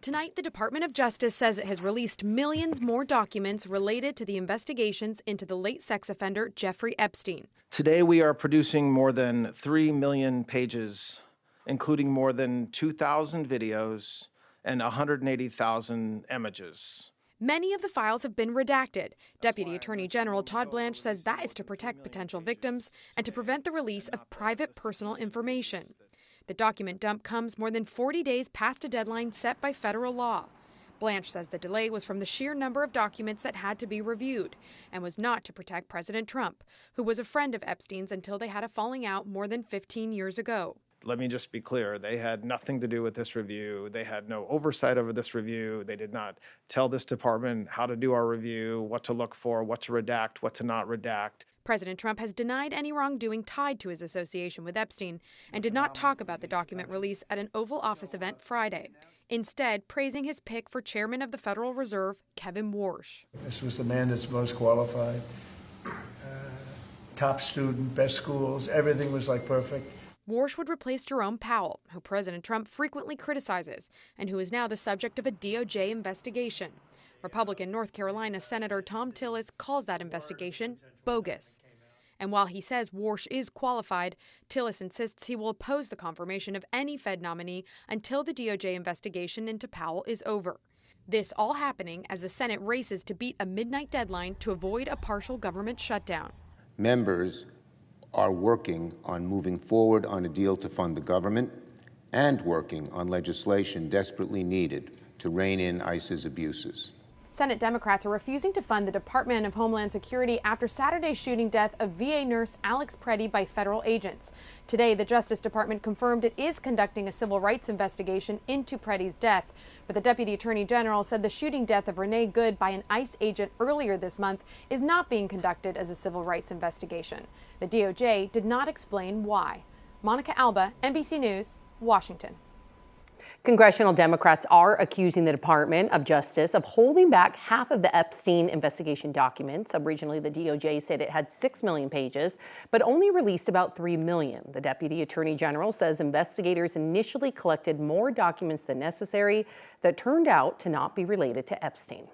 Tonight, the Department of Justice says it has released millions more documents related to the investigations into the late sex offender Jeffrey Epstein. Today, we are producing more than 3 million pages, including more than 2,000 videos and 180,000 images. Many of the files have been redacted. Deputy Attorney General Todd Blanche says that is to protect potential victims and to prevent the release of private personal information. The document dump comes more than 40 days past a deadline set by federal law. Blanche says the delay was from the sheer number of documents that had to be reviewed and was not to protect President Trump, who was a friend of Epstein's until they had a falling out more than 15 years ago. Let me just be clear, they had nothing to do with this review. They had no oversight over this review. They did not tell this department how to do our review, what to look for, what to redact, what to not redact. President Trump has denied any wrongdoing tied to his association with Epstein and did not talk about the document release at an Oval Office event Friday, instead praising his pick for chairman of the Federal Reserve, Kevin Warsh. This was the man that's most qualified, top student, best schools, everything was like perfect. Warsh would replace Jerome Powell, who President Trump frequently criticizes and who is now the subject of a DOJ investigation. Republican North Carolina Senator Tom Tillis calls that investigation bogus. And while he says Warsh is qualified, Tillis insists he will oppose the confirmation of any Fed nominee until the DOJ investigation into Powell is over. This all happening as the Senate races to beat a midnight deadline to avoid a partial government shutdown. Members are working on moving forward on a deal to fund the government and working on legislation desperately needed to rein in ICE's abuses. Senate Democrats are refusing to fund the Department of Homeland Security after Saturday's shooting death of VA nurse Alex Preddy by federal agents. Today, the Justice Department confirmed it is conducting a civil rights investigation into Preddy's death. But the Deputy Attorney General said the shooting death of Renee Good by an ICE agent earlier this month is not being conducted as a civil rights investigation. The DOJ did not explain why. Monica Alba, NBC News, Washington. Congressional Democrats are accusing the Department of Justice of holding back half of the Epstein investigation documents. Originally, the DOJ said it had 6 million pages, but only released about 3 million. The Deputy Attorney General says investigators initially collected more documents than necessary that turned out to not be related to Epstein.